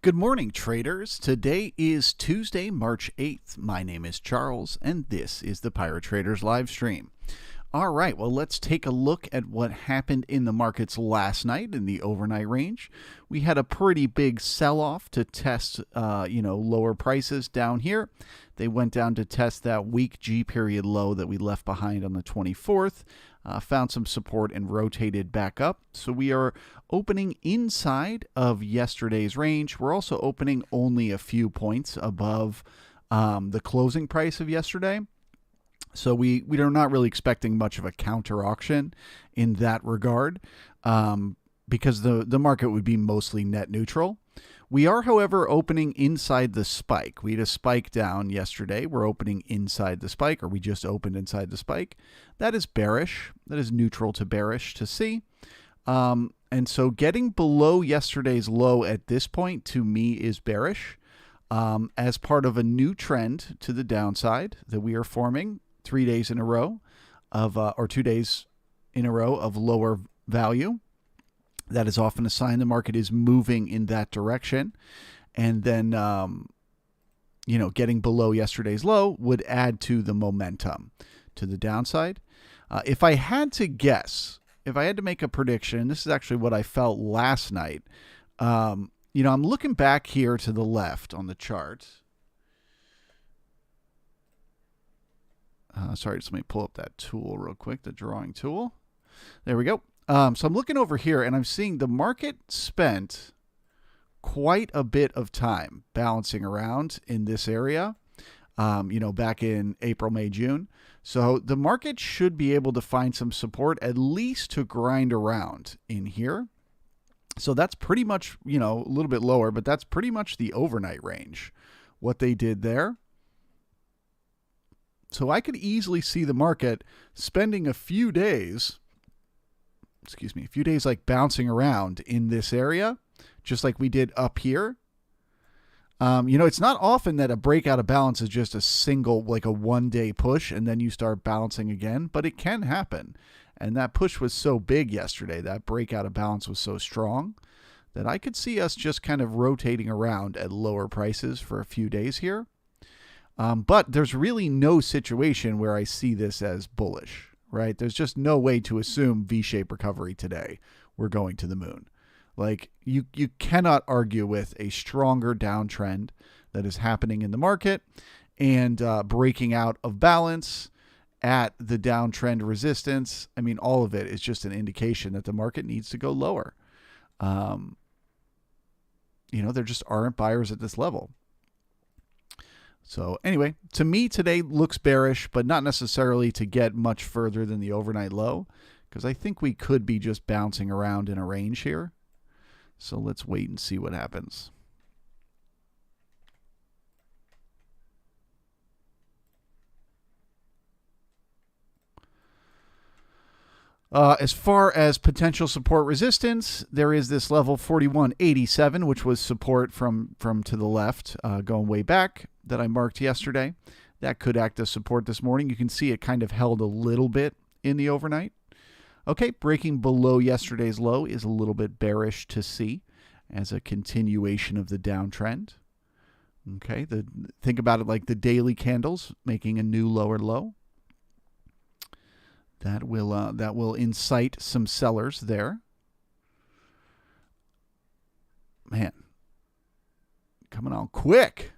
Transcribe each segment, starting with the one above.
Good morning, traders. Today is Tuesday, March 8th. My name is Charles, and this is the Pirate Traders live stream. All right, well, let's take a look at what happened in the markets last night in the overnight range. We had a pretty big sell-off to test, lower prices down here. They went down to test that weak G period low that we left behind on the 24th. Found some support and rotated back up. So we are opening inside of yesterday's range. We're also opening only a few points above the closing price of yesterday. So we are not really expecting much of a counter auction in that regard because the market would be mostly net neutral. We are, however, opening inside the spike. We had a spike down yesterday. We're opening inside the spike, or we just opened inside the spike. That is bearish. That is neutral to bearish to see. And so getting below yesterday's low at this point, to me, is bearish as part of a new trend to the downside that we are forming 3 days in a row of, or 2 days in a row of lower value. That is often a sign the market is moving in that direction. And then, getting below yesterday's low would add to the momentum to the downside. If I had to guess, if I had to make a prediction, this is actually what I felt last night. I'm looking back here to the left on the chart. Sorry, just let me pull up that tool real quick, the drawing tool. There we go. So I'm looking over here and I'm seeing the market spent quite a bit of time bouncing around in this area, back in April, May, June. So the market should be able to find some support at least to grind around in here. So that's pretty much, a little bit lower, but that's pretty much the overnight range, what they did there. So I could easily see the market spending a few days like bouncing around in this area, just like we did up here. It's not often that a breakout of balance is just a single, like a 1 day push, and then you start bouncing again, but it can happen. And that push was so big yesterday, that breakout of balance was so strong that I could see us just kind of rotating around at lower prices for a few days here. But there's really no situation where I see this as bullish, right? There's just no way to assume V-shaped recovery today. We're going to the moon. Like you cannot argue with a stronger downtrend that is happening in the market and breaking out of balance at the downtrend resistance. I mean, all of it is just an indication that the market needs to go lower. There just aren't buyers at this level. So anyway, to me today looks bearish, but not necessarily to get much further than the overnight low, because I think we could be just bouncing around in a range here. So let's wait and see what happens. As far as potential support resistance, there is this level 41.87, which was support from to the left, going way back, that I marked yesterday. That could act as support this morning. You can see it kind of held a little bit in the overnight. Okay, breaking below yesterday's low is a little bit bearish to see as a continuation of the downtrend. Okay, think about it like the daily candles making a new lower low. That will incite some sellers there. Man, coming on quick.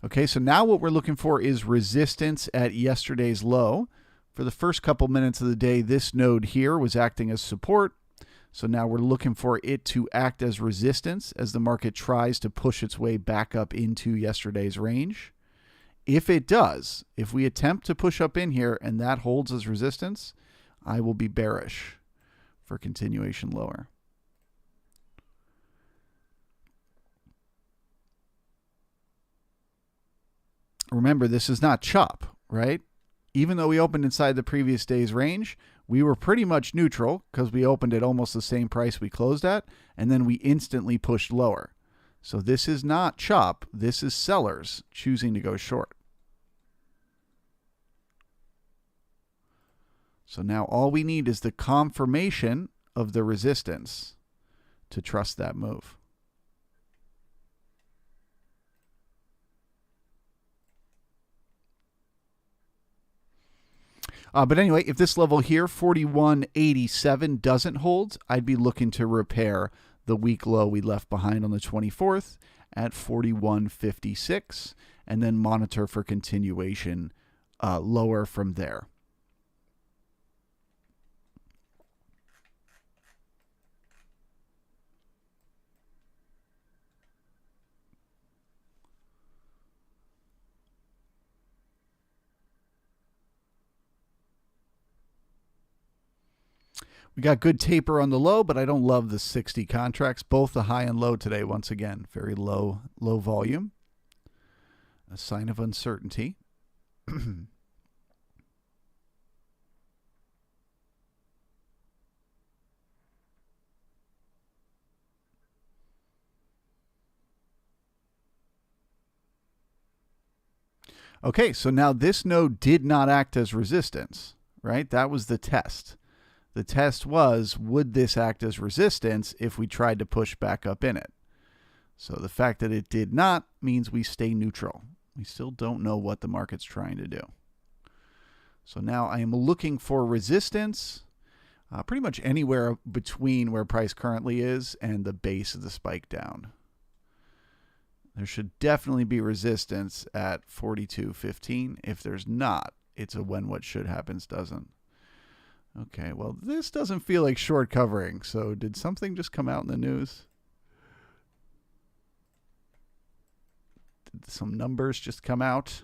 Okay, so now what we're looking for is resistance at yesterday's low. For the first couple minutes of the day, this node here was acting as support. So now we're looking for it to act as resistance as the market tries to push its way back up into yesterday's range. If it does, if we attempt to push up in here and that holds as resistance, I will be bearish for continuation lower. Remember, this is not chop, right? Even though we opened inside the previous day's range, we were pretty much neutral because we opened at almost the same price we closed at, and then we instantly pushed lower. So this is not chop. This is sellers choosing to go short. So now all we need is the confirmation of the resistance to trust that move. But anyway, if this level here, 41.87, doesn't hold, I'd be looking to repair the weak low we left behind on the 24th at 41.56, and then monitor for continuation lower from there. We got good taper on the low, but I don't love the 60 contracts. Both the high and low today, once again, very low volume. A sign of uncertainty. Okay, so now this node did not act as resistance, right? That was the test. The test was, would this act as resistance if we tried to push back up in it? So the fact that it did not means we stay neutral. We still don't know what the market's trying to do. So now I am looking for resistance pretty much anywhere between where price currently is and the base of the spike down. There should definitely be resistance at 42.15. If there's not, it's a when what should happens doesn't. Okay, well, this doesn't feel like short covering. So did something just come out in the news? Did some numbers just come out?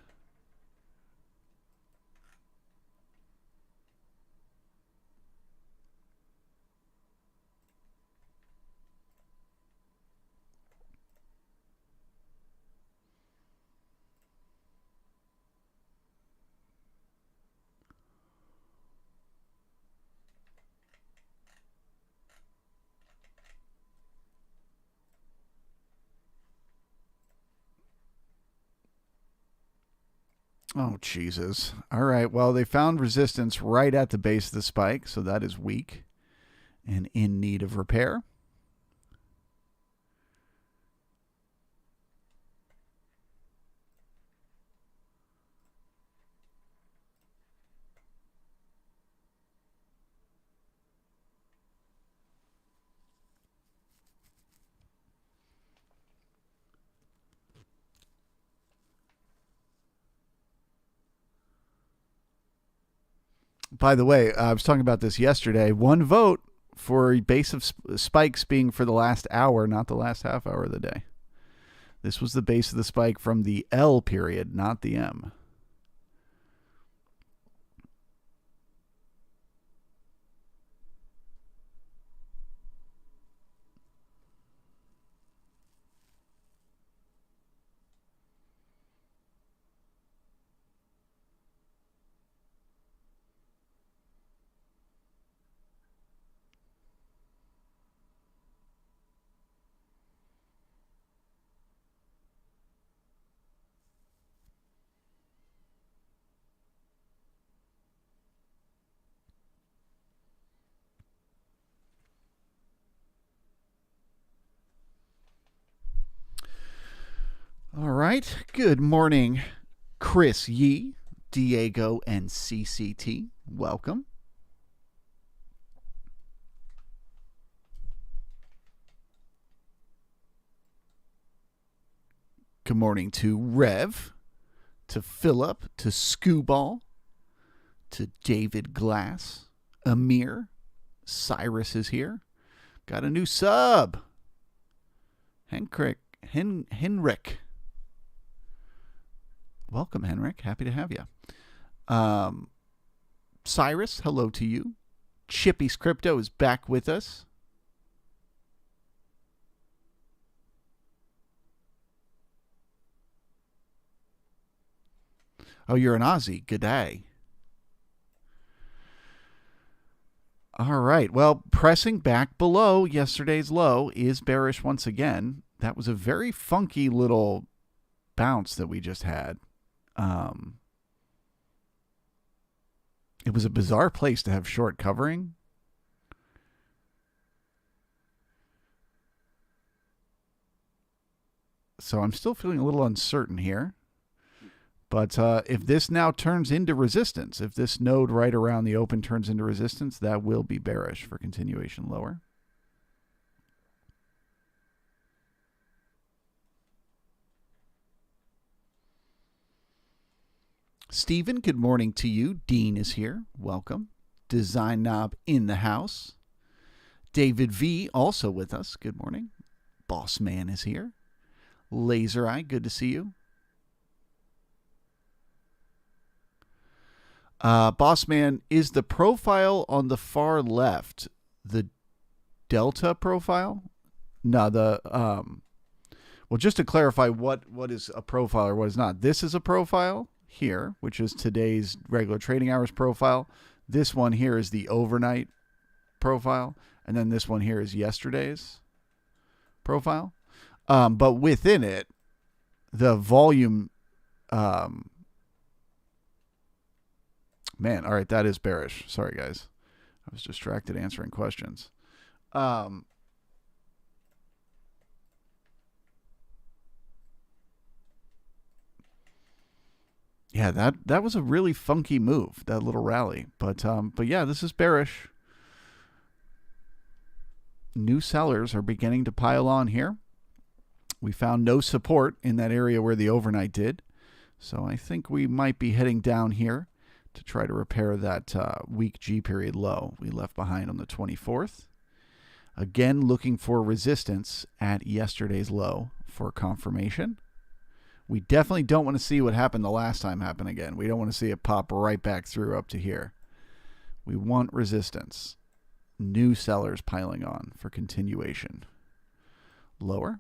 Oh, Jesus. All right. Well, they found resistance right at the base of the spike, so that is weak and in need of repair. By the way, I was talking about this yesterday. One vote for a base of spikes being for the last hour, not the last half hour of the day. This was the base of the spike from the L period, not the M. All right. Good morning, Chris Yee, Diego, and CCT. Welcome. Good morning to Rev, to Philip, to Scooball, to David Glass, Amir, Cyrus is here. Got a new sub. Henrik. Welcome, Henrik. Happy to have you. Cyrus, hello to you. Chippy's Crypto is back with us. Oh, you're an Aussie. Good day. All right. Well, pressing back below yesterday's low is bearish once again. That was a very funky little bounce that we just had. It was a bizarre place to have short covering. So I'm still feeling a little uncertain here. But if this now turns into resistance, if this node right around the open turns into resistance, that will be bearish for continuation lower. Stephen, good morning to you. Dean is here. Welcome. Design Knob in the house. David V also with us. Good morning. Boss Man is here. Laser Eye, good to see you. Boss Man, is the profile on the far left the Delta profile? No, well, just to clarify what is a profile or what is not. This is a profile here, which is today's regular trading hours profile. This one here is the overnight profile. And then this one here is yesterday's profile. But within it, the volume, man, all right, that is bearish. Sorry, guys. I was distracted answering questions. Yeah, that was a really funky move, that little rally. But yeah, this is bearish. New sellers are beginning to pile on here. We found no support in that area where the overnight did. So I think we might be heading down here to try to repair that weak G period low we left behind on the 24th. Again, looking for resistance at yesterday's low for confirmation. We definitely don't want to see what happened the last time happen again. We don't want to see it pop right back through up to here. We want resistance. New sellers piling on for continuation. Lower.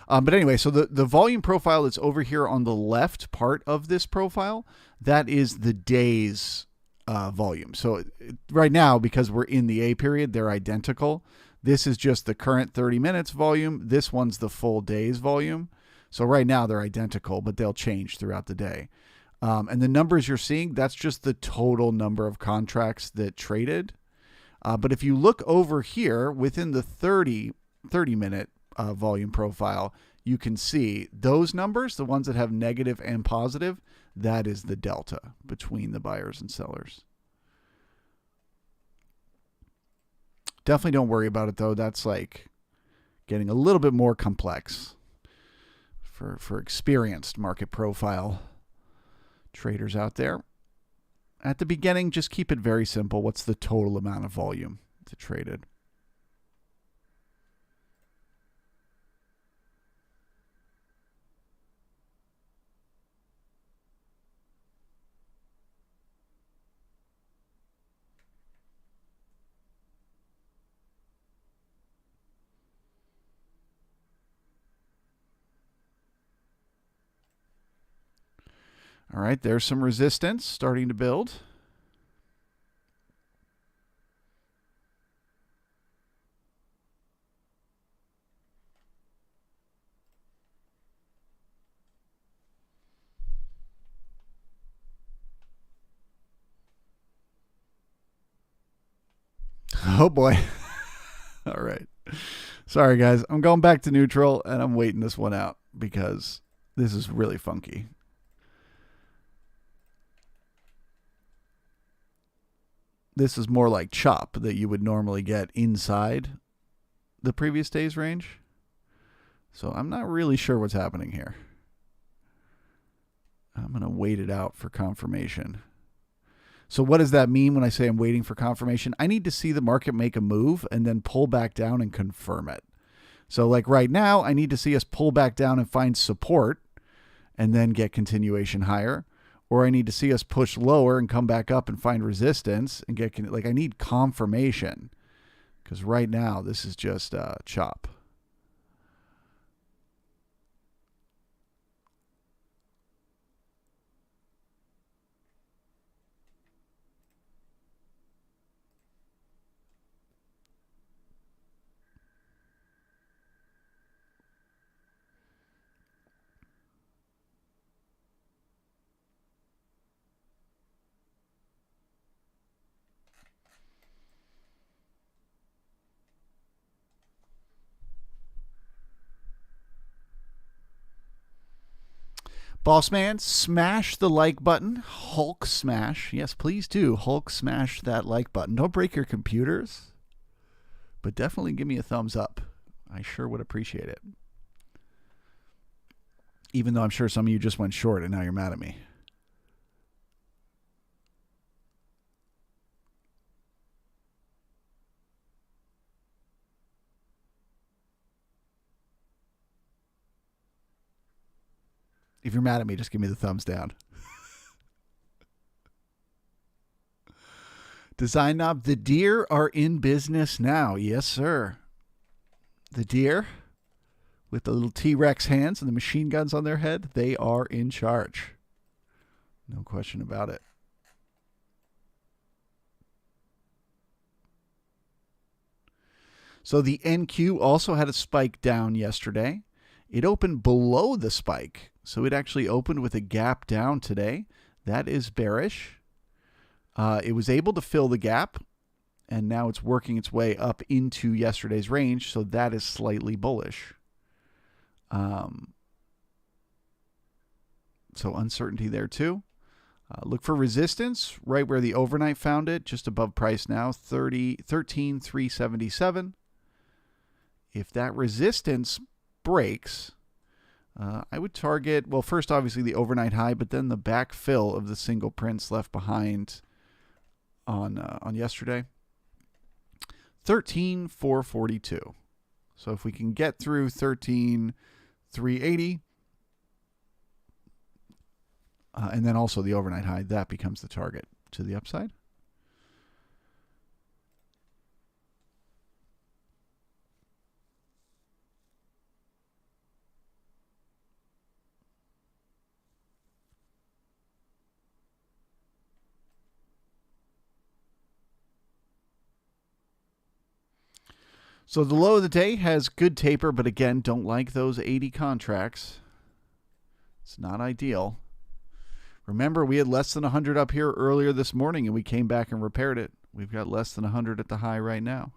But anyway, so the volume profile that's over here on the left part of this profile, that is the day's volume. So right now, because we're in the A period, they're identical. This is just the current 30 minutes volume. This one's the full day's volume. So right now they're identical, but they'll change throughout the day. And the numbers you're seeing, that's just the total number of contracts that traded. But if you look over here within the 30 minute volume profile, you can see those numbers, the ones that have negative and positive, that is the delta between the buyers and sellers. Definitely don't worry about it, though. That's like getting a little bit more complex for experienced market profile traders out there. At the beginning, just keep it very simple. What's the total amount of volume to traded? All right, there's some resistance starting to build. Oh boy. All right. Sorry, guys. I'm going back to neutral and I'm waiting this one out because this is really funky. This is more like chop that you would normally get inside the previous day's range. So I'm not really sure what's happening here. I'm going to wait it out for confirmation. So what does that mean when I say I'm waiting for confirmation? I need to see the market make a move and then pull back down and confirm it. So like right now, I need to see us pull back down and find support and then get continuation higher. Or I need to see us push lower and come back up and find resistance and get, like, I need confirmation because right now this is just chop. Boss man, smash the like button. Hulk smash. Yes, please do. Hulk smash that like button. Don't break your computers, but definitely give me a thumbs up. I sure would appreciate it. Even though I'm sure some of you just went short and now you're mad at me. If you're mad at me, just give me the thumbs down. Design Knob, the deer are in business now. Yes, sir. The deer with the little T-Rex hands and the machine guns on their head, they are in charge. No question about it. So the NQ also had a spike down yesterday. It opened below the spike. So it actually opened with a gap down today. That is bearish. It was able to fill the gap, and now it's working its way up into yesterday's range. So that is slightly bullish. So uncertainty there too. Look for resistance right where the overnight found it, just above price now, 13,377. If that resistance breaks, I would target, well, first obviously the overnight high, but then the backfill of the single prints left behind on yesterday, 13,442. So if we can get through 13,380, and then also the overnight high, that becomes the target to the upside. So the low of the day has good taper, but again, don't like those 80 contracts. It's not ideal. Remember, we had less than 100 up here earlier this morning, and we came back and repaired it. We've got less than 100 at the high right now.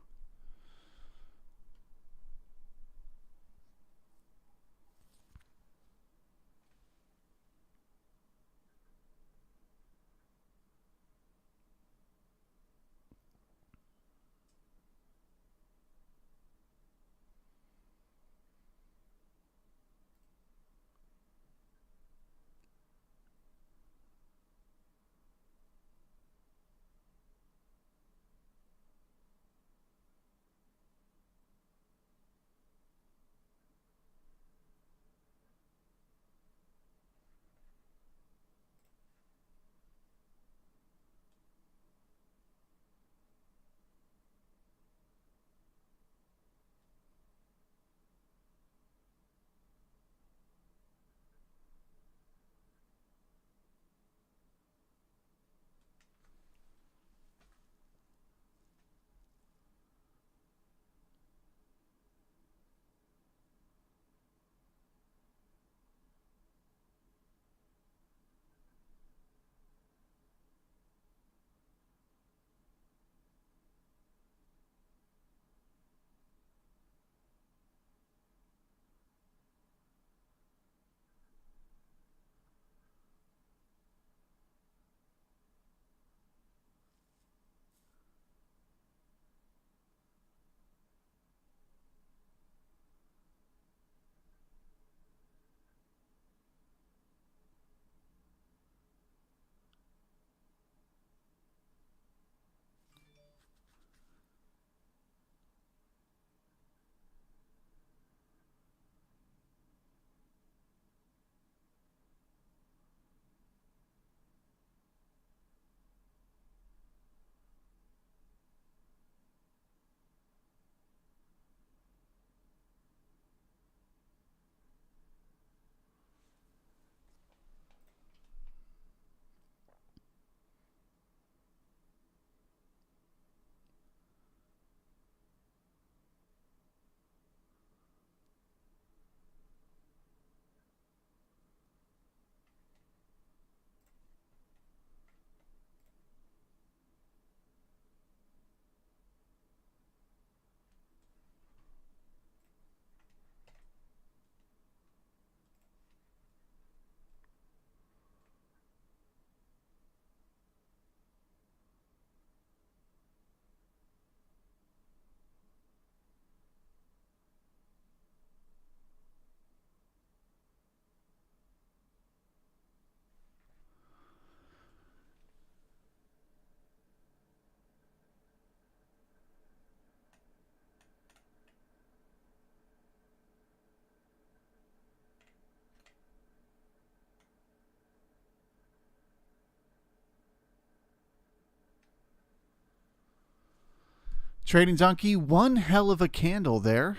Trading Donkey, one hell of a candle there.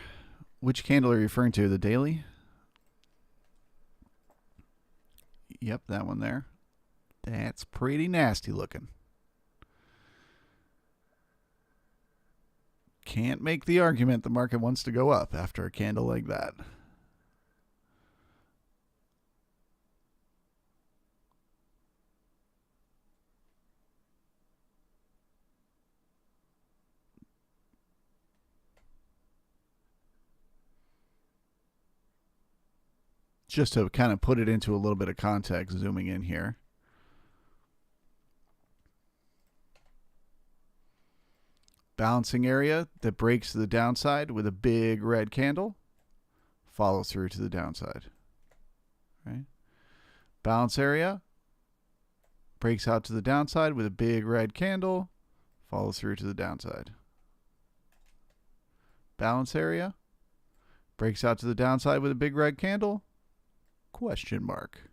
Which candle are you referring to? The daily? Yep, that one there. That's pretty nasty looking. Can't make the argument the market wants to go up after a candle like that. Just to kind of put it into a little bit of context, zooming in here. Balancing area that breaks to the downside with a big red candle. Follow through to the downside. Right? Balance area breaks out to the downside with a big red candle. Follow through to the downside. Balance area breaks out to the downside with a big red candle. Question mark.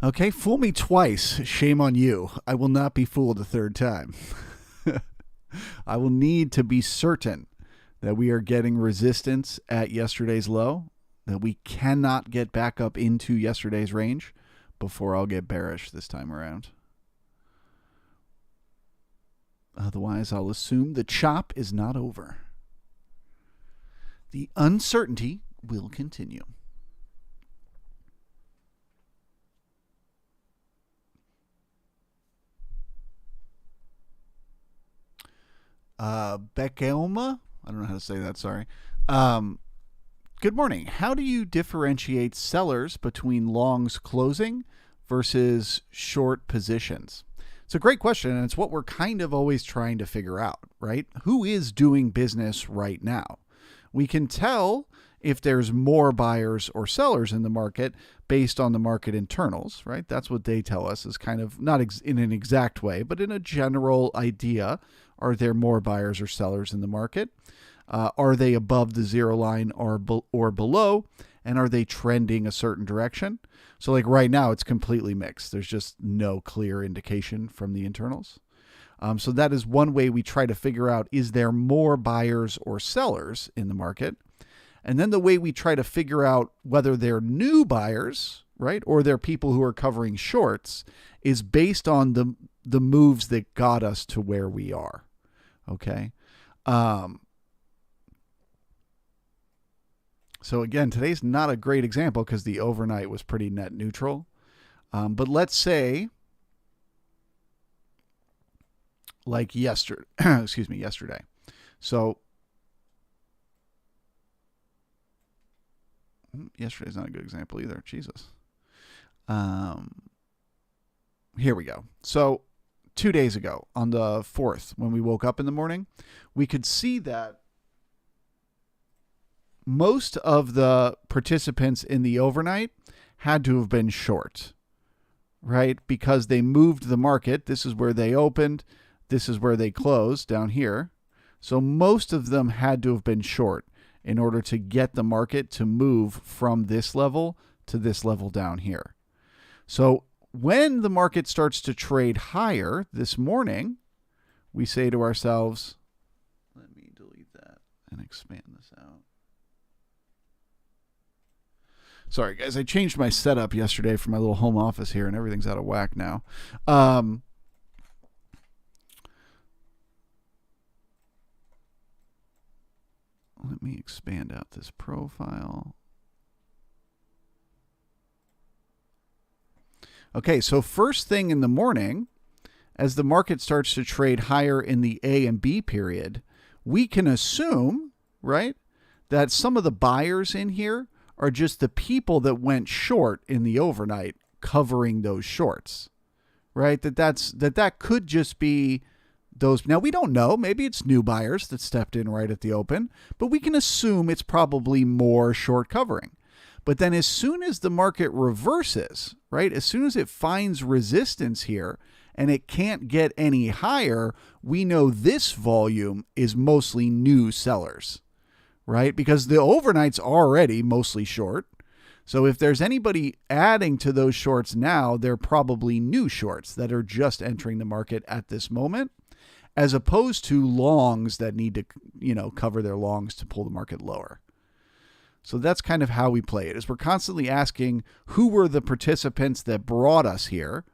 Okay, fool me twice. Shame on you. I will not be fooled a third time. I will need to be certain that we are getting resistance at yesterday's low, that we cannot get back up into yesterday's range before I'll get bearish this time around. Otherwise, I'll assume the chop is not over. The uncertainty will continue. Beckelma, I don't know how to say that, sorry. Good morning. How do you differentiate sellers between longs closing versus short positions? It's a great question, and it's what we're kind of always trying to figure out, right? Who is doing business right now? We can tell if there's more buyers or sellers in the market based on the market internals, right? That's what they tell us, is kind of not in an exact way, but in a general idea. Are there more buyers or sellers in the market? Are they above the zero line or below? And are they trending a certain direction? So like right now, it's completely mixed. There's just no clear indication from the internals. So that is one way we try to figure out, is there more buyers or sellers in the market? And then the way we try to figure out whether they're new buyers, right, or they're people who are covering shorts, is based on the moves that got us to where we are. Okay. So again, today's not a great example because the overnight was pretty net neutral. But let's say, like yesterday, yesterday. So yesterday's not a good example either. Jesus. Here we go. So 2 days ago, on the 4th, when we woke up in the morning, we could see that most of the participants in the overnight had to have been short, right? Because they moved the market. This is where they opened. This is where they closed down here. So most of them had to have been short in order to get the market to move from this level to this level down here. So when the market starts to trade higher this morning, we say to ourselves, let me delete that and expand this out. Sorry, guys, I changed my setup yesterday for my little home office here, and everything's out of whack now. Let me expand out this profile. Okay, so first thing in the morning, as the market starts to trade higher in the A and B period, we can assume, right, that some of the buyers in here are just the people that went short in the overnight covering those shorts, right? That could just be those. Now, we don't know. Maybe it's new buyers that stepped in right at the open, but we can assume it's probably more short covering. But then as soon as the market reverses, right, as soon as it finds resistance here and it can't get any higher, we know this volume is mostly new sellers, right? Because the overnight's already mostly short. So if there's anybody adding to those shorts now, they're probably new shorts that are just entering the market at this moment, as opposed to longs that need to, cover their longs to pull the market lower. So that's kind of how we play it, is we're constantly asking who were the participants that brought us here.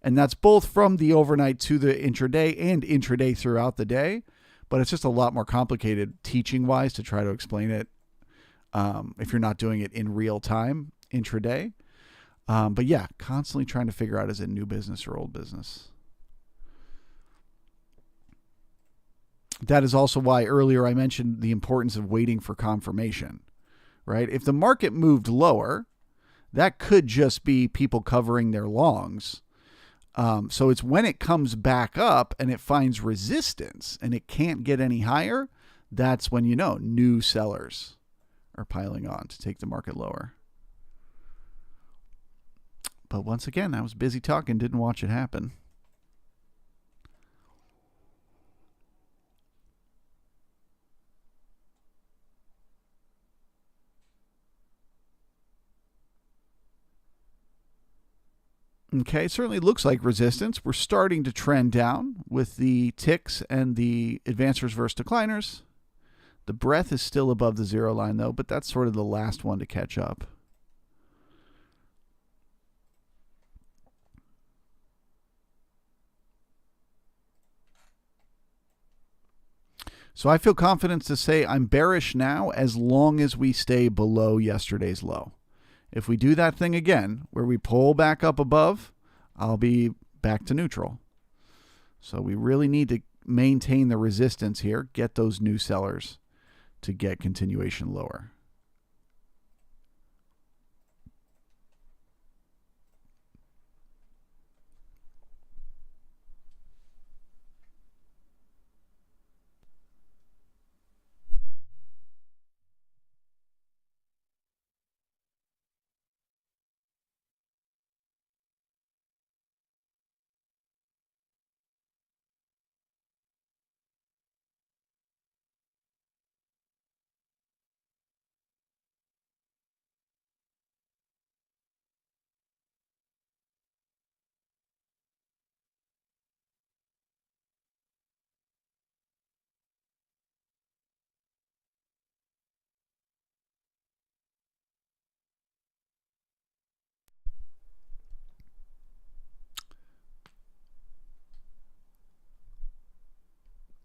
And that's both from the overnight to the intraday and intraday throughout the day. But it's just a lot more complicated teaching-wise to try to explain it if you're not doing it in real time intraday. But yeah, constantly trying to figure out, is it new business or old business? That is also why earlier I mentioned the importance of waiting for confirmation. Right? If the market moved lower, that could just be people covering their longs. So it's when it comes back up and it finds resistance and it can't get any higher, that's when new sellers are piling on to take the market lower. But once again, I was busy talking, didn't watch it happen. Okay, it certainly looks like resistance. We're starting to trend down with the ticks and the advancers versus decliners. The breadth is still above the zero line, though, but that's sort of the last one to catch up. So I feel confident to say I'm bearish now as long as we stay below yesterday's low. If we do that thing again, where we pull back up above, I'll be back to neutral. So we really need to maintain the resistance here, get those new sellers to get continuation lower.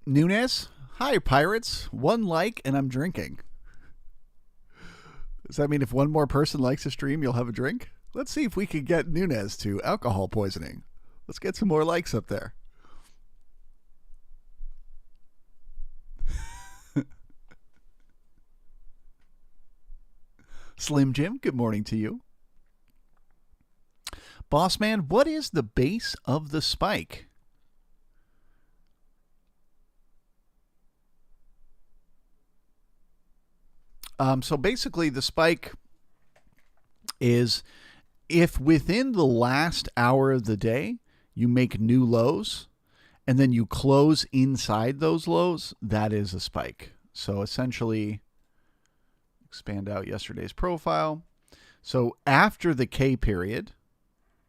Nunes, hi Pirates. 1 like and I'm drinking. Does that mean if one more person likes the stream, you'll have a drink? Let's see if we can get Nunes to alcohol poisoning. Let's get some more likes up there. Slim Jim, good morning to you. Boss Man, what is the base of the spike? So basically the spike is if within the last hour of the day you make new lows and then you close inside those lows, that is a spike. So essentially, expand out yesterday's profile. So after the K period,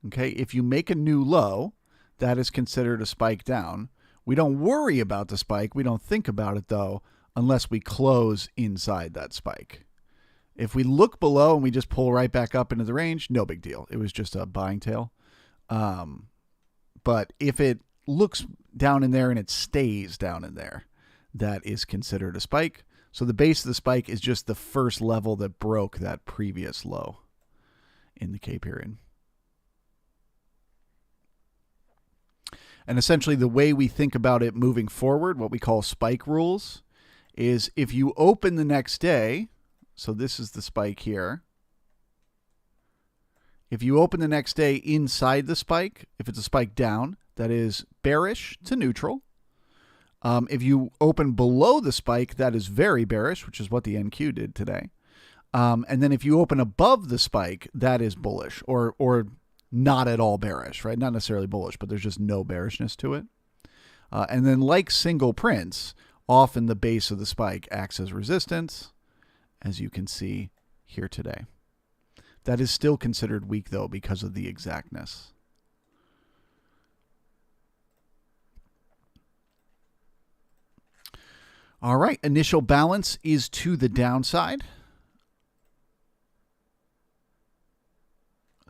okay, if you make a new low, that is considered a spike down. We don't worry about the spike. We don't think about it though, unless we close inside that spike. If we look below and we just pull right back up into the range, no big deal. It was just a buying tail. But if it looks down in there and it stays down in there, that is considered a spike. So the base of the spike is just the first level that broke that previous low in the K period. And essentially the way we think about it moving forward, what we call spike rules, is if you open the next day, so this is the spike here. If you open the next day inside the spike, if it's a spike down, that is bearish to neutral. If you open below the spike, that is very bearish, which is what the NQ did today. And then if you open above the spike, that is bullish or not at all bearish, right? Not necessarily bullish, but there's just no bearishness to it. And then like single prints, often the base of the spike acts as resistance, as you can see here today. That is still considered weak, though, because of the exactness. All right, initial balance is to the downside.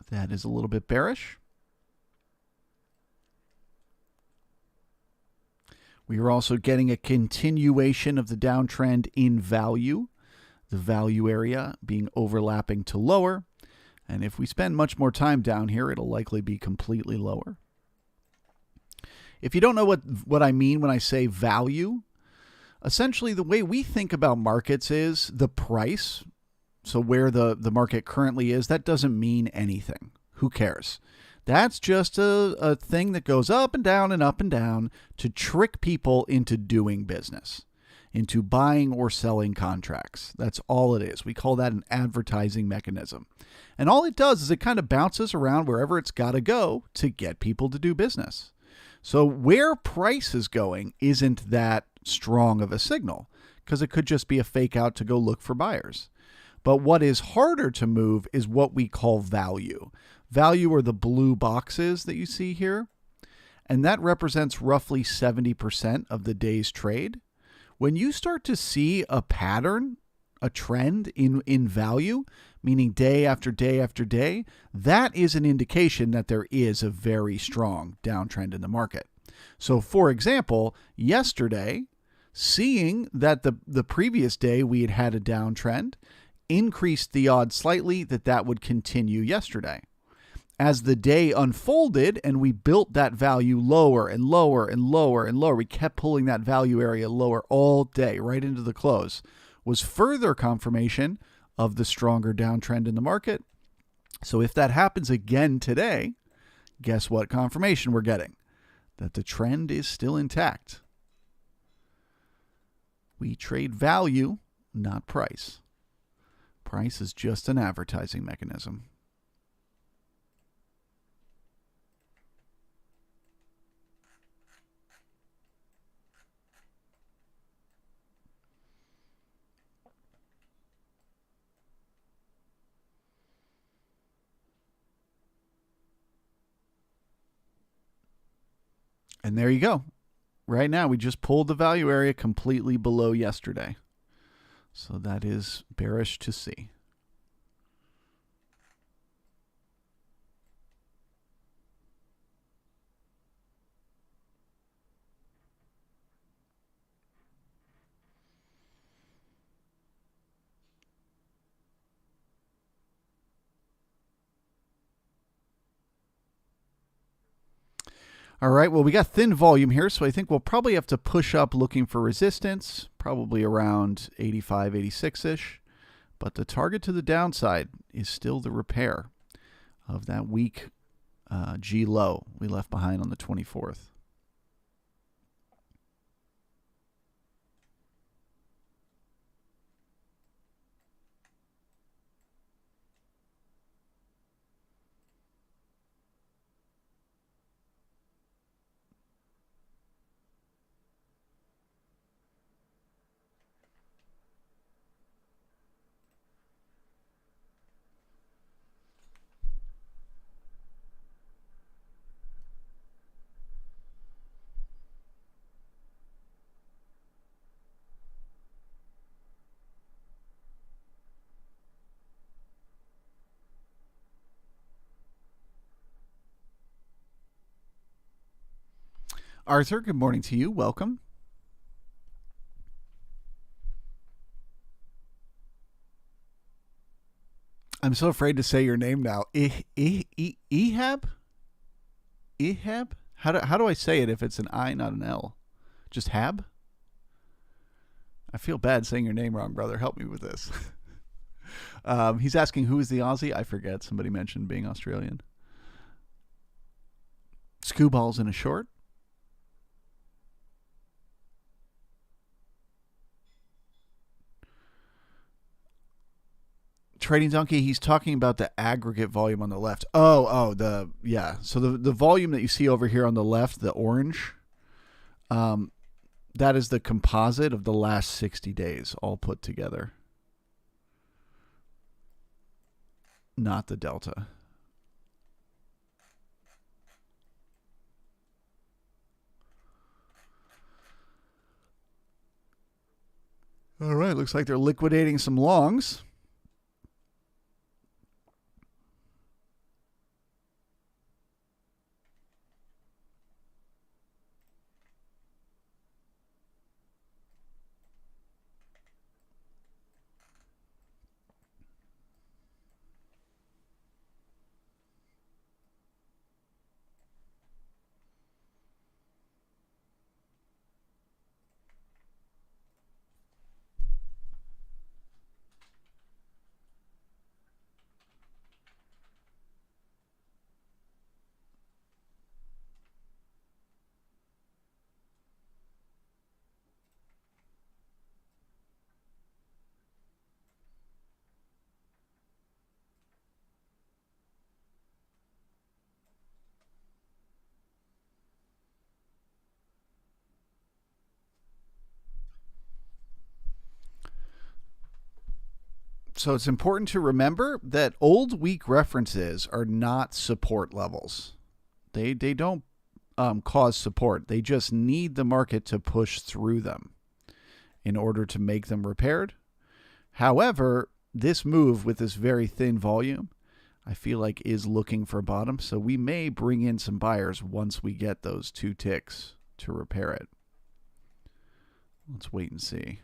That is a little bit bearish. We are also getting a continuation of the downtrend in value, the value area being overlapping to lower. And if we spend much more time down here, it'll likely be completely lower. If you don't know what I mean when I say value, essentially the way we think about markets is the price. So where the market currently is, that doesn't mean anything. Who cares? That's just a thing that goes up and down to trick people into doing business, into buying or selling contracts. That's all it is. We call that an advertising mechanism. And all it does is it kind of bounces around wherever it's got to go to get people to do business. So where price is going isn't that strong of a signal because it could just be a fake out to go look for buyers. But what is harder to move is what we call value. Value are the blue boxes that you see here, and that represents roughly 70% of the day's trade. When you start to see a pattern, a trend in value, meaning day after day after day, that is an indication that there is a very strong downtrend in the market. So for example, yesterday, seeing that the previous day we had a downtrend, increased the odds slightly that would continue yesterday. As the day unfolded and we built that value lower and lower and lower and lower, we kept pulling that value area lower all day, right into the close, was further confirmation of the stronger downtrend in the market. So if that happens again today, guess what confirmation we're getting? That the trend is still intact. We trade value, not price. Price is just an advertising mechanism. And there you go. Right now, we just pulled the value area completely below yesterday. So that is bearish to see. All right, well, we got thin volume here, so I think we'll probably have to push up looking for resistance, probably around 85, 86-ish. But the target to the downside is still the repair of that weak G low we left behind on the 24th. Arthur, good morning to you. Welcome. I'm so afraid to say your name now. Ehab? Ehab? How do I say it if it's an I, not an L? Just Hab? I feel bad saying your name wrong, brother. Help me with this. He's asking who is the Aussie? I forget. Somebody mentioned being Australian. Skewball's in a short. Trading Donkey, he's talking about the aggregate volume on the left. Oh, yeah. So the volume that you see over here on the left, the orange, that is the composite of the last 60 days all put together. Not the delta. All right, looks like they're liquidating some longs. So it's important to remember that old weak references are not support levels. They don't cause support. They just need the market to push through them in order to make them repaired. However, this move with this very thin volume, I feel like is looking for bottom. So we may bring in some buyers once we get those 2 ticks to repair it. Let's wait and see.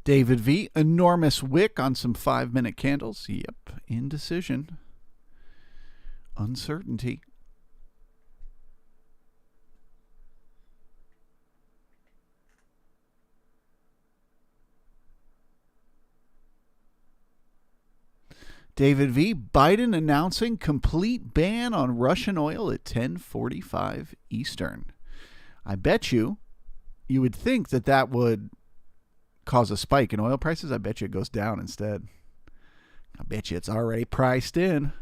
David V, enormous wick on some 5-minute candles. Yep, indecision. Uncertainty. David V, Biden announcing complete ban on Russian oil at 10:45 Eastern. I bet you would think that would cause a spike in oil prices. I bet you it goes down instead. I bet you it's already priced in.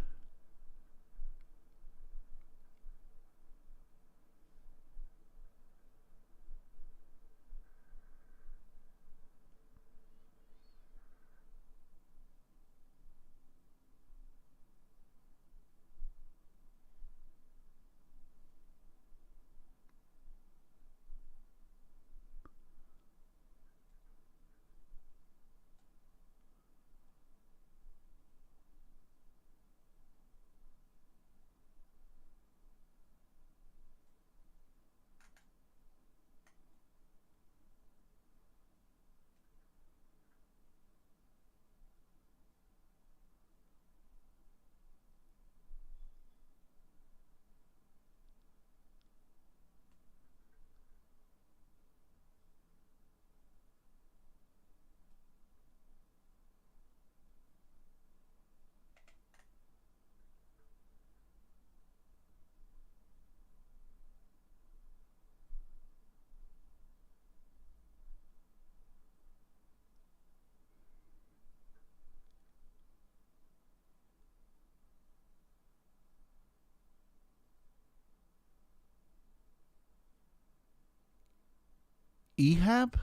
EHAB?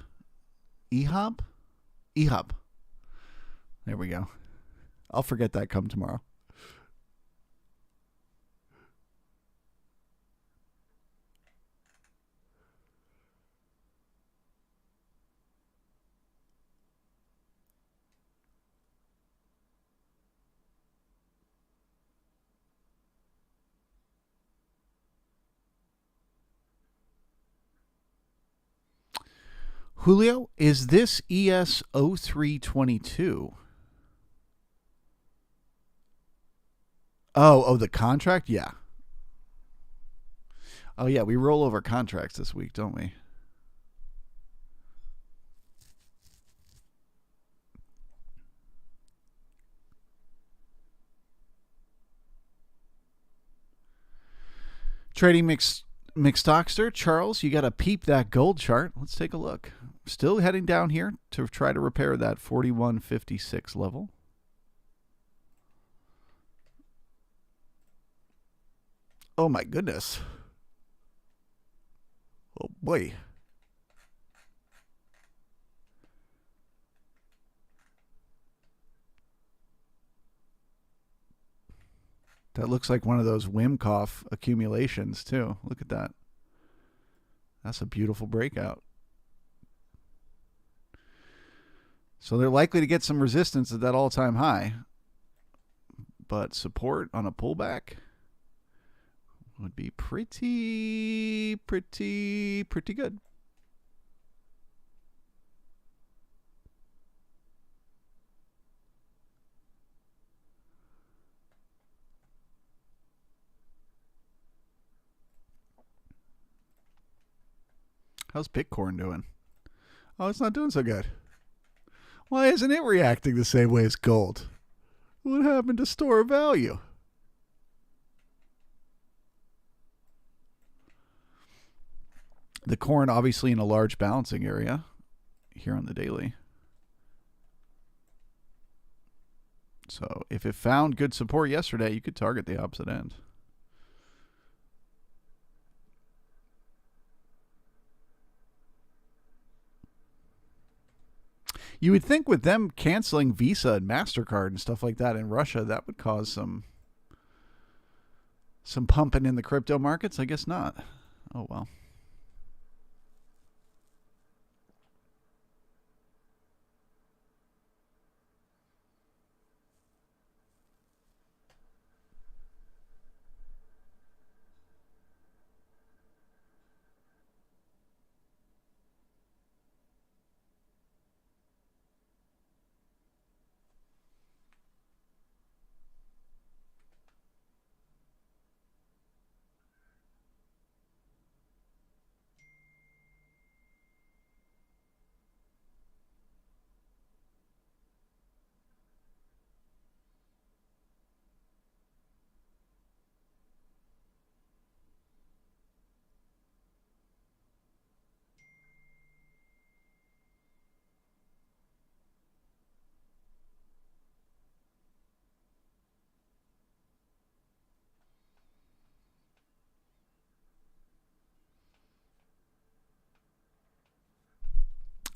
EHOB? EHOB. There we go. I'll forget that come tomorrow. Julio, is this ES0322? Oh, the contract? Yeah. Oh, yeah, we roll over contracts this week, don't we? Trading McStockster, Charles, you got to peep that gold chart. Let's take a look. Still heading down here to try to repair that 41.56 level. Oh my goodness. Oh boy. That looks like one of those Wimkoff accumulations too. Look at that. That's a beautiful breakout. So they're likely to get some resistance at that all-time high. But support on a pullback would be pretty good. How's Bitcoin doing? Oh, it's not doing so good. Why isn't it reacting the same way as gold? What happened to store of value? The corn obviously in a large balancing area here on the daily. So if it found good support yesterday, you could target the opposite end. You would think with them canceling Visa and MasterCard and stuff like that in Russia, that would cause some pumping in the crypto markets. I guess not. Oh, well.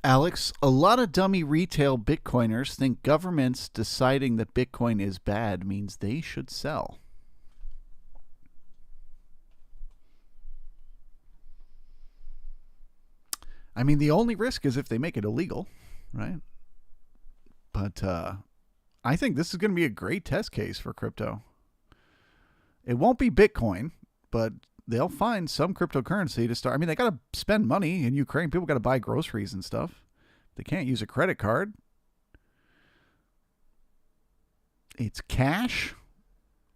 Alex, a lot of dummy retail Bitcoiners think governments deciding that Bitcoin is bad means they should sell. I mean, the only risk is if they make it illegal, right? But I think this is going to be a great test case for crypto. It won't be Bitcoin, but they'll find some cryptocurrency to start. I mean, they got to spend money in Ukraine. People got to buy groceries and stuff. They can't use a credit card. It's cash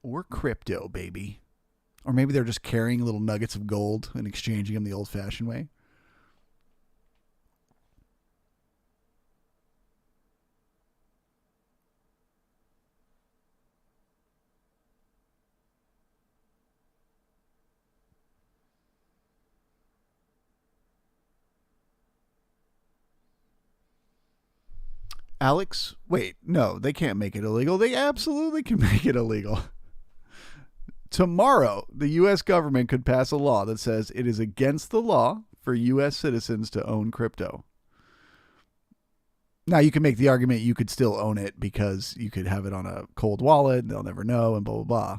or crypto, baby. Or maybe they're just carrying little nuggets of gold and exchanging them the old-fashioned way. Alex, wait, no, they can't make it illegal. They absolutely can make it illegal. Tomorrow, the U.S. government could pass a law that says it is against the law for U.S. citizens to own crypto. Now, you can make the argument you could still own it because you could have it on a cold wallet and they'll never know and blah, blah, blah.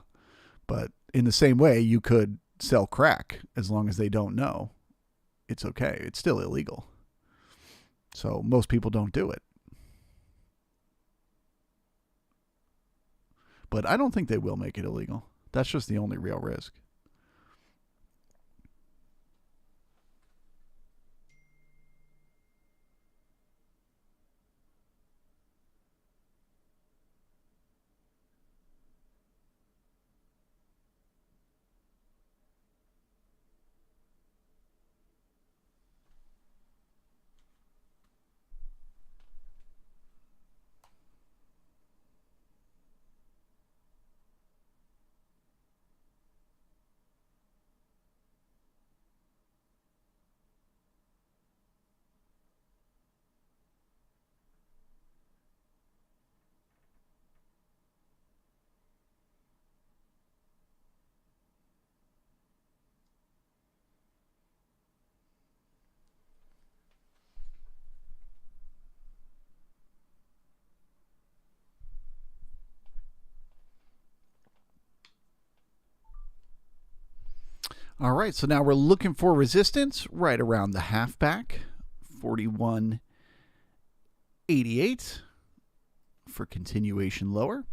But in the same way, you could sell crack as long as they don't know. It's okay. It's still illegal. So most people don't do it. But I don't think they will make it illegal. That's just the only real risk. All right, so now we're looking for resistance right around the halfback, 41.88 for continuation lower.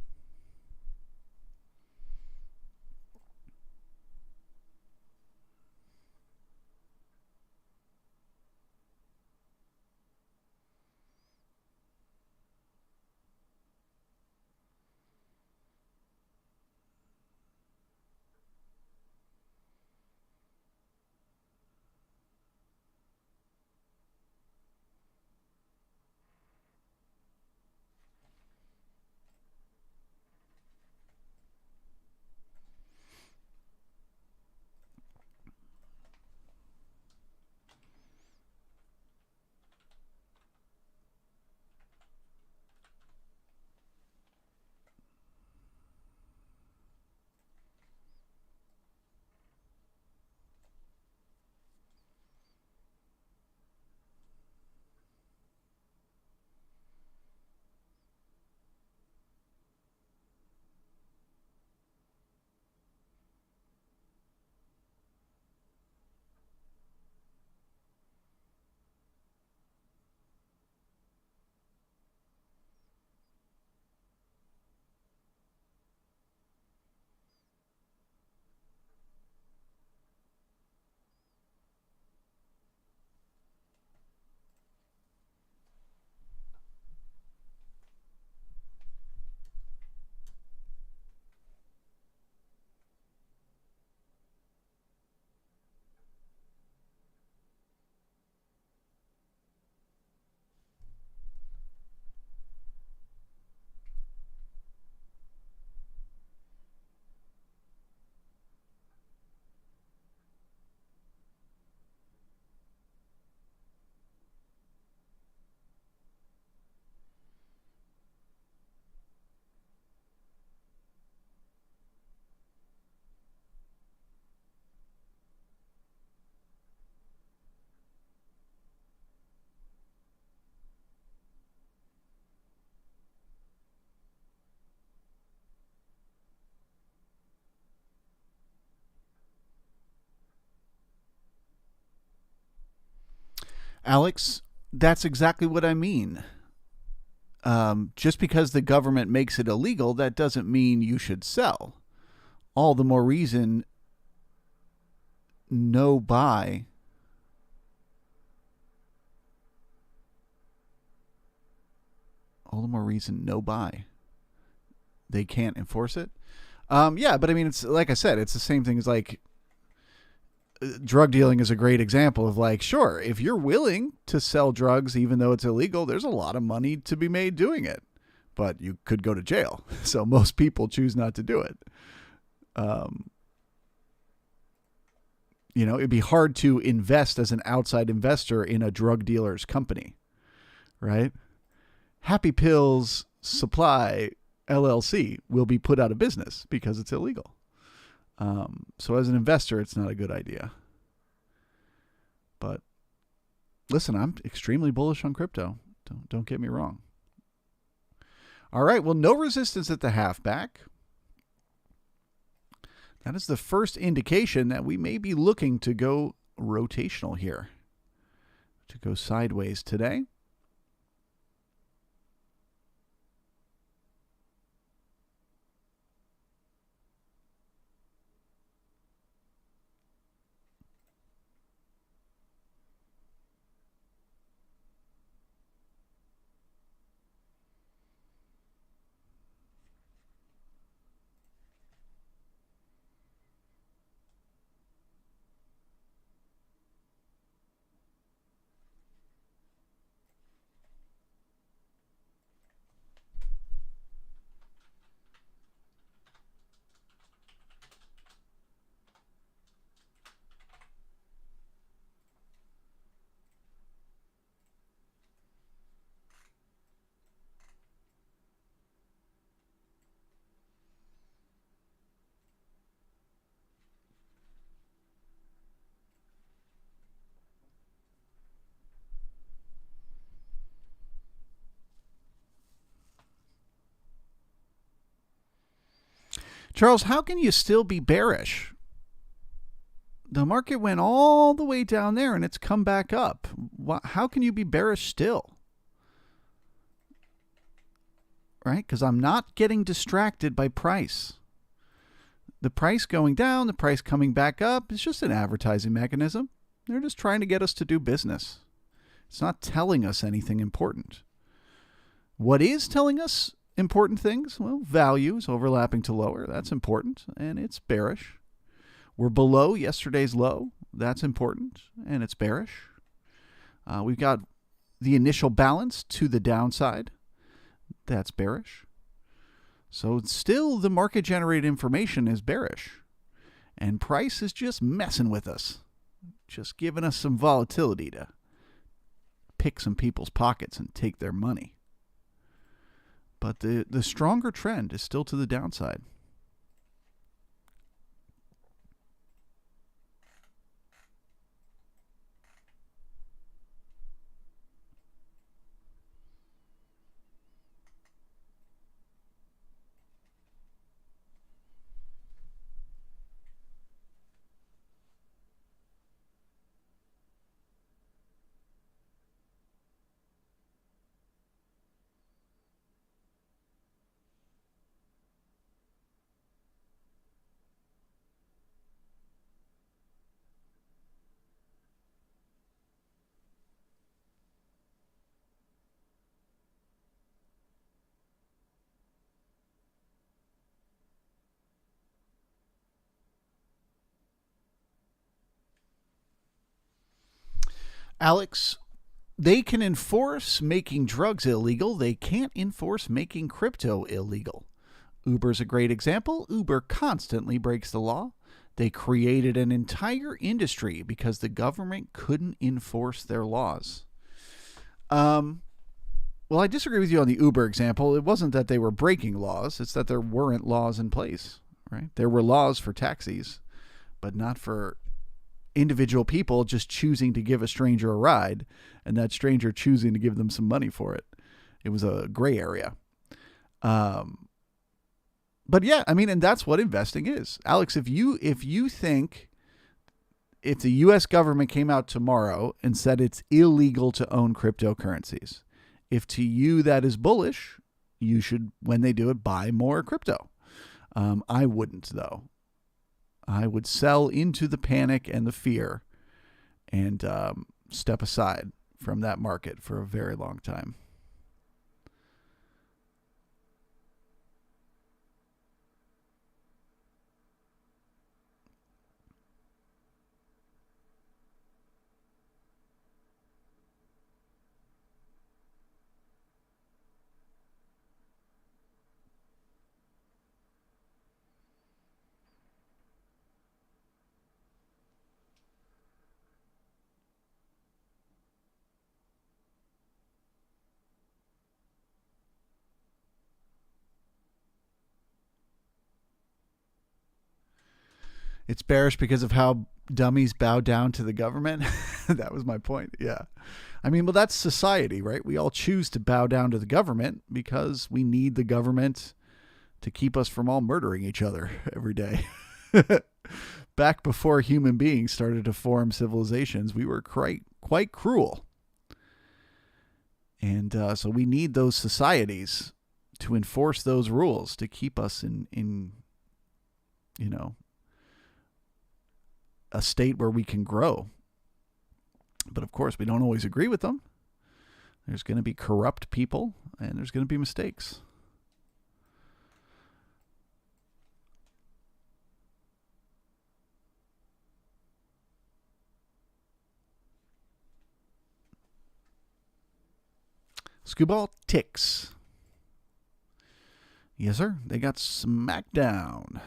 Alex, that's exactly what I mean. Just because the government makes it illegal, that doesn't mean you should sell. All the more reason, no buy. All the more reason, no buy. They can't enforce it. Yeah, but I mean, it's like I said, it's the same thing as like drug dealing is a great example of like, sure, if you're willing to sell drugs, even though it's illegal, there's a lot of money to be made doing it, but you could go to jail. So most people choose not to do it. You know, it'd be hard to invest as an outside investor in a drug dealer's company, right? Happy Pills Supply LLC will be put out of business because it's illegal. So as an investor, it's not a good idea. But listen, I'm extremely bullish on crypto. Don't get me wrong. All right, well, no resistance at the halfback. That is the first indication that we may be looking to go rotational here, to go sideways today. Charles, how can you still be bearish? The market went all the way down there and it's come back up. How can you be bearish still? Right? Because I'm not getting distracted by price. The price going down, the price coming back up, it's just an advertising mechanism. They're just trying to get us to do business. It's not telling us anything important. What is telling us important things? Well, values overlapping to lower. That's important, and it's bearish. We're below yesterday's low. That's important, and it's bearish. We've got the initial balance to the downside. That's bearish. So still the market-generated information is bearish. And price is just messing with us. Just giving us some volatility to pick some people's pockets and take their money. But the stronger trend is still to the downside. Alex, they can enforce making drugs illegal. They can't enforce making crypto illegal. Uber's a great example. Uber constantly breaks the law. They created an entire industry because the government couldn't enforce their laws. Well, I disagree with you on the Uber example. It wasn't that they were breaking laws. It's that there weren't laws in place, right? There were laws for taxis, but not for individual people just choosing to give a stranger a ride and that stranger choosing to give them some money for it. It was a gray area. But yeah, I mean, and that's what investing is. Alex, if you think if the US government came out tomorrow and said it's illegal to own cryptocurrencies, if to you that is bullish, you should, when they do it, buy more crypto. I wouldn't, though. I would sell into the panic and the fear and step aside from that market for a very long time. It's bearish because of how dummies bow down to the government. That was my point. Yeah. I mean, well, that's society, right? We all choose to bow down to the government because we need the government to keep us from all murdering each other every day. Back before human beings started to form civilizations, we were quite cruel. And so we need those societies to enforce those rules to keep us in a state where we can grow. But of course, we don't always agree with them. There's going to be corrupt people and there's going to be mistakes. Scooball ticks. Yes, sir. They got smacked down.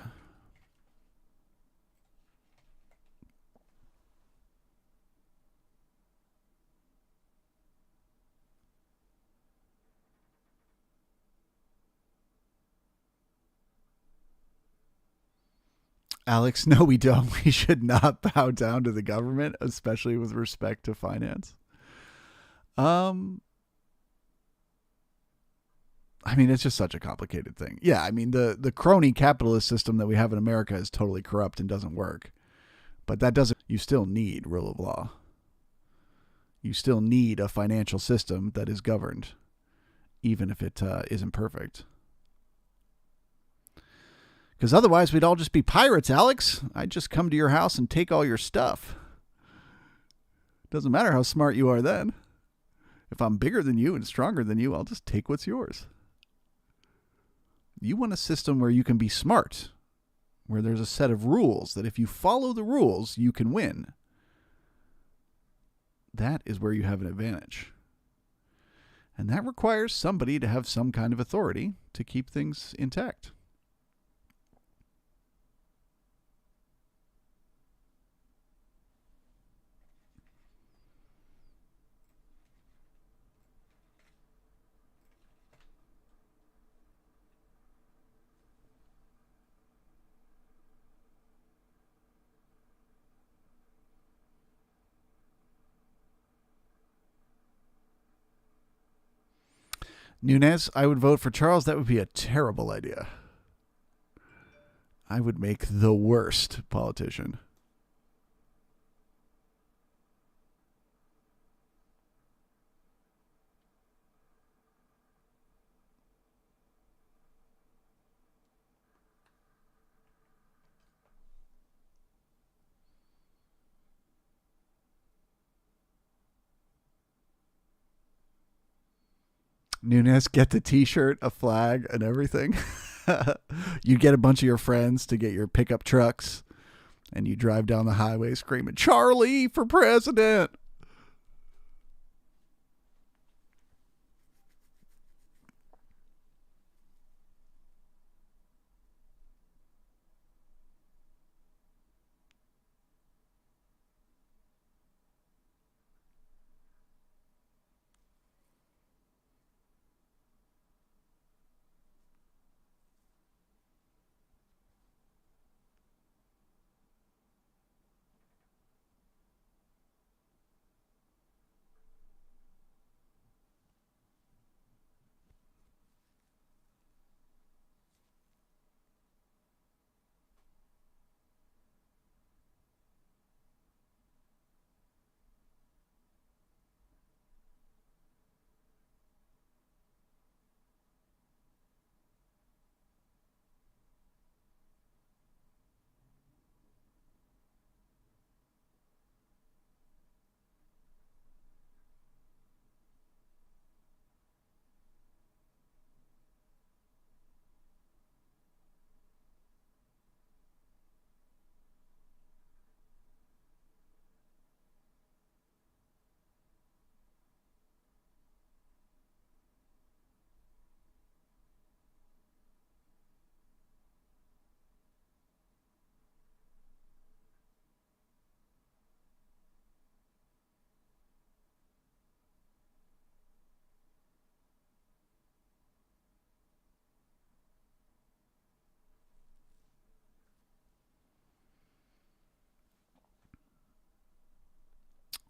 Alex, no, we don't. We should not bow down to the government, especially with respect to finance. I mean, it's just such a complicated thing. Yeah, I mean, the crony capitalist system that we have in America is totally corrupt and doesn't work. But that doesn't... you still need rule of law. You still need a financial system that is governed, even if it isn't perfect. Because otherwise, we'd all just be pirates, Alex. I'd just come to your house and take all your stuff. Doesn't matter how smart you are then. If I'm bigger than you and stronger than you, I'll just take what's yours. You want a system where you can be smart, where there's a set of rules that if you follow the rules, you can win. That is where you have an advantage. And that requires somebody to have some kind of authority to keep things intact. Nunez, I would vote for Charles. That would be a terrible idea. I would make the worst politician. Nunez, get the t-shirt, a flag, and everything. You get a bunch of your friends to get your pickup trucks, and you drive down the highway screaming, Charlie for president.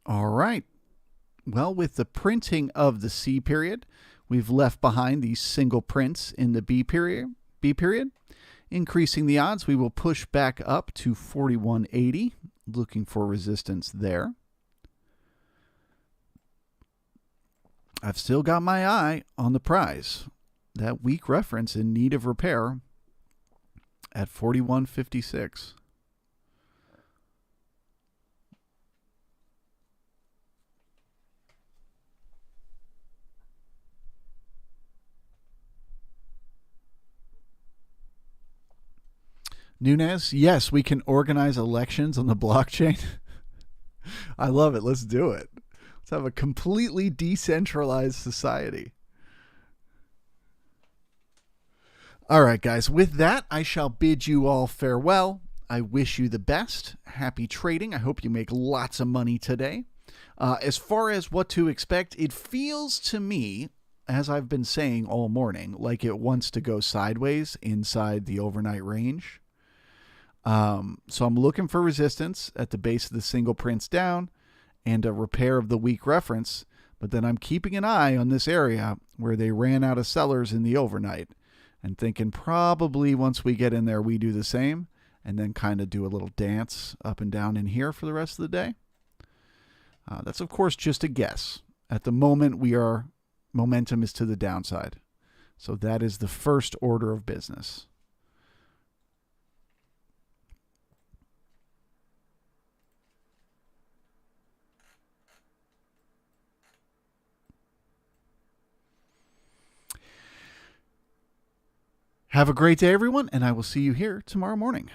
All right. Well, with the printing of the C period, we've left behind these single prints in the B period. Increasing the odds, we will push back up to 41.80, looking for resistance there. I've still got my eye on the prize. That weak reference in need of repair at 41.56. Nunez, yes, we can organize elections on the blockchain. I love it. Let's do it. Let's have a completely decentralized society. All right, guys. With that, I shall bid you all farewell. I wish you the best. Happy trading. I hope you make lots of money today. As far as what to expect, it feels to me, as I've been saying all morning, like it wants to go sideways inside the overnight range. So I'm looking for resistance at the base of the single prints down and a repair of the weak reference. But then I'm keeping an eye on this area where they ran out of sellers in the overnight and thinking probably once we get in there, we do the same. and then kind of do a little dance up and down in here for the rest of the day. That's, of course, just a guess. At the moment, momentum is to the downside. So that is the first order of business. Have a great day, everyone, and I will see you here tomorrow morning.